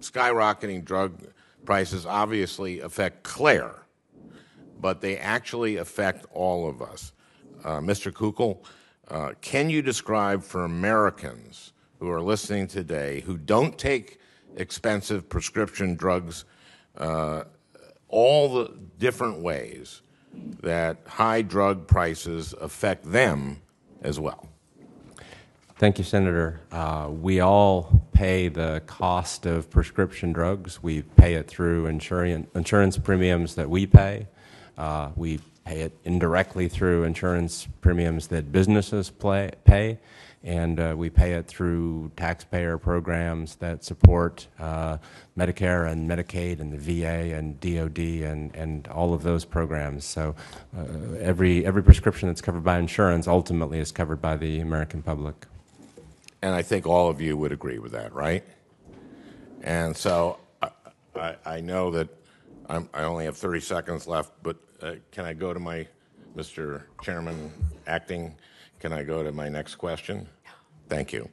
skyrocketing drug prices obviously affect Claire, but they actually affect all of us. Mr. Coukell, can you describe for Americans who are listening today who don't take expensive prescription drugs all the different ways that high drug prices affect them as well? Thank you, Senator. We all pay the cost of prescription drugs. We pay it through insurance premiums that we pay. We pay it indirectly through insurance premiums that businesses pay, and we pay it through taxpayer programs that support Medicare and Medicaid and the VA and DOD and all of those programs. So every prescription that's covered by insurance ultimately is covered by the American public. And I think all of you would agree with that, right? And so I know that I only have 30 seconds left, but can I go to my, Mr. Chairman, acting, can I go to my next question? Thank you.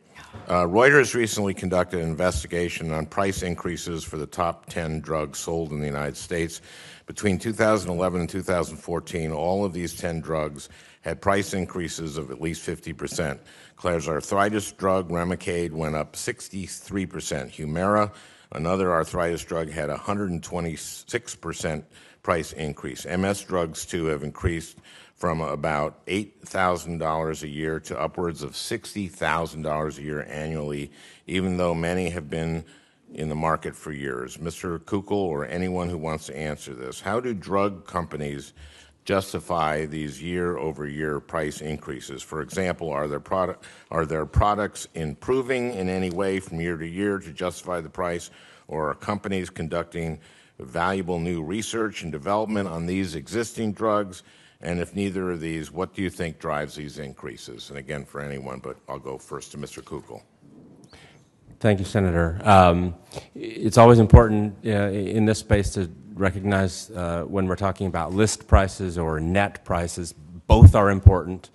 Reuters recently conducted an investigation on price increases for the top 10 drugs sold in the United States. Between 2011 and 2014, all of these 10 drugs had price increases of at least 50%. Claire's arthritis drug, Remicade, went up 63%. Humira, another arthritis drug, had a 126% price increase. MS drugs, too, have increased from about $8,000 a year to upwards of $60,000 a year annually, even though many have been in the market for years. Mr. Coukell, or anyone who wants to answer this, how do drug companies justify these year-over-year price increases? For example, are their products improving in any way from year to year to justify the price, or are companies conducting valuable new research and development on these existing drugs? And if neither of these, what do you think drives these increases? And again, for anyone, but I'll go first to Mr. Coukell. Thank you, Senator. It's always important in this space to recognize when we're talking about list prices or net prices, both are important.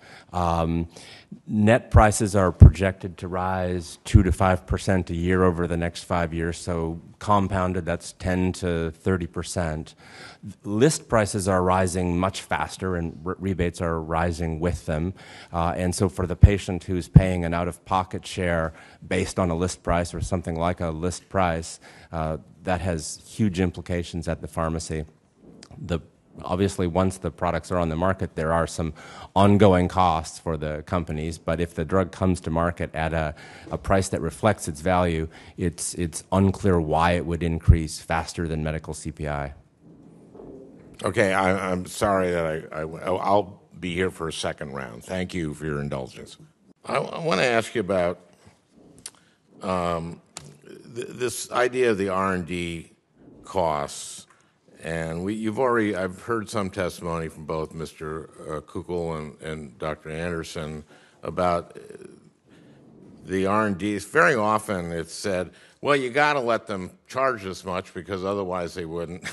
Net prices are projected to rise 2 to 5% a year over the next 5 years, so compounded, that's 10 to 30%. List prices are rising much faster, and rebates are rising with them. And so for the patient who's paying an out-of-pocket share based on a list price or something like a list price, that has huge implications at the pharmacy. Obviously, once the products are on the market, there are some ongoing costs for the companies, but if the drug comes to market at a price that reflects its value, it's unclear why it would increase faster than medical CPI. Okay, I'm sorry that I'll be here for a second round. Thank you for your indulgence. I want to ask you about this idea of the R&D costs. And I've heard some testimony from both Mr. Coukell and Dr. Anderson about the R&Ds. Very often it's said, well, you got to let them charge this much because otherwise they wouldn't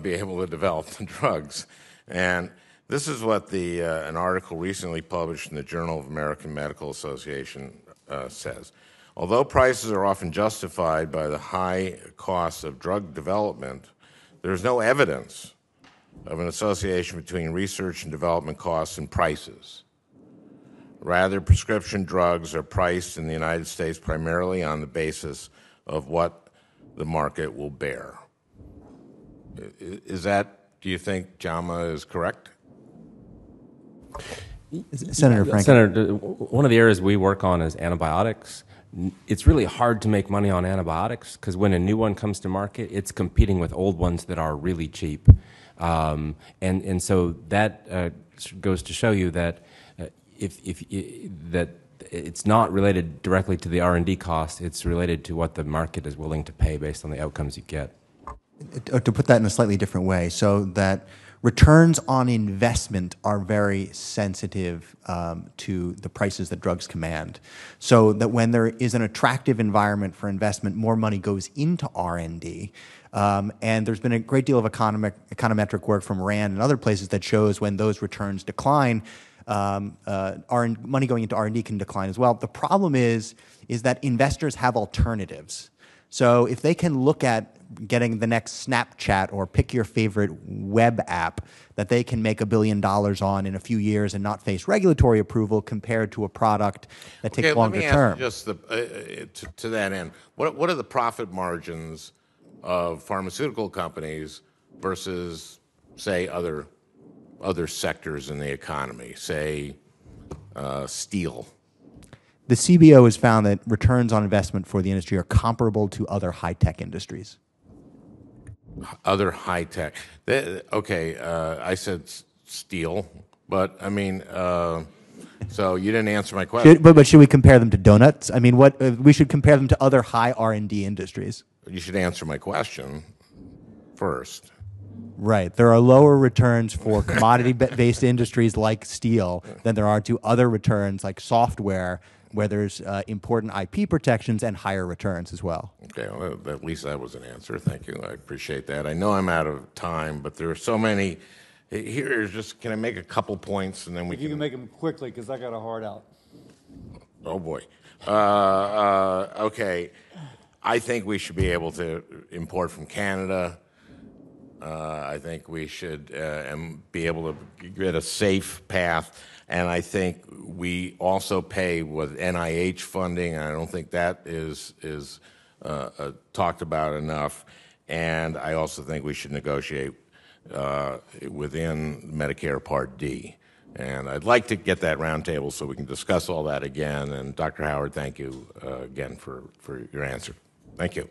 be able to develop the drugs. And this is what an article recently published in the Journal of American Medical Association says. Although prices are often justified by the high costs of drug development, there's no evidence of an association between research and development costs and prices. Rather, prescription drugs are priced in the United States primarily on the basis of what the market will bear. Is that, do you think JAMA is correct? Senator Franken. Senator, one of the areas we work on is antibiotics. It's really hard to make money on antibiotics because when a new one comes to market, it's competing with old ones that are really cheap. And so that goes to show you that that it's not related directly to the R&D cost, it's related to what the market is willing to pay based on the outcomes you get. To put that in a slightly different way, so that returns on investment are very sensitive to the prices that drugs command. So that when there is an attractive environment for investment, more money goes into R&D. And there's been a great deal of econometric work from RAND and other places that shows when those returns decline, money going into R&D can decline as well. The problem is that investors have alternatives. So if they can look at getting the next Snapchat or pick your favorite web app that they can make $1 billion on in a few years and not face regulatory approval compared to a product that takes longer let me term. ask you just to that end, what are the profit margins of pharmaceutical companies versus, say, other sectors in the economy, say steel? The CBO has found that returns on investment for the industry are comparable to other high-tech industries. Other high tech. Okay, I said steel, but I mean, so you didn't answer my question. But should we compare them to donuts? I mean, we should compare them to other high R&D industries. You should answer my question first. Right. There are lower returns for commodity-based industries like steel than there are to other returns like software, where there's important IP protections and higher returns as well. Okay, well, at least that was an answer. Thank you. I appreciate that. I know I'm out of time, but there are so many. Here's just, can I make a couple points and then we If you can make them quickly, because I got a hard out. Oh, boy. Okay. I think we should be able to import from Canada. I think we should be able to get a safe path. And I think we also pay with NIH funding. And I don't think that is talked about enough. And I also think we should negotiate within Medicare Part D. And I'd like to get that roundtable so we can discuss all that again. And Dr. Howard, thank you again for your answer. Thank you.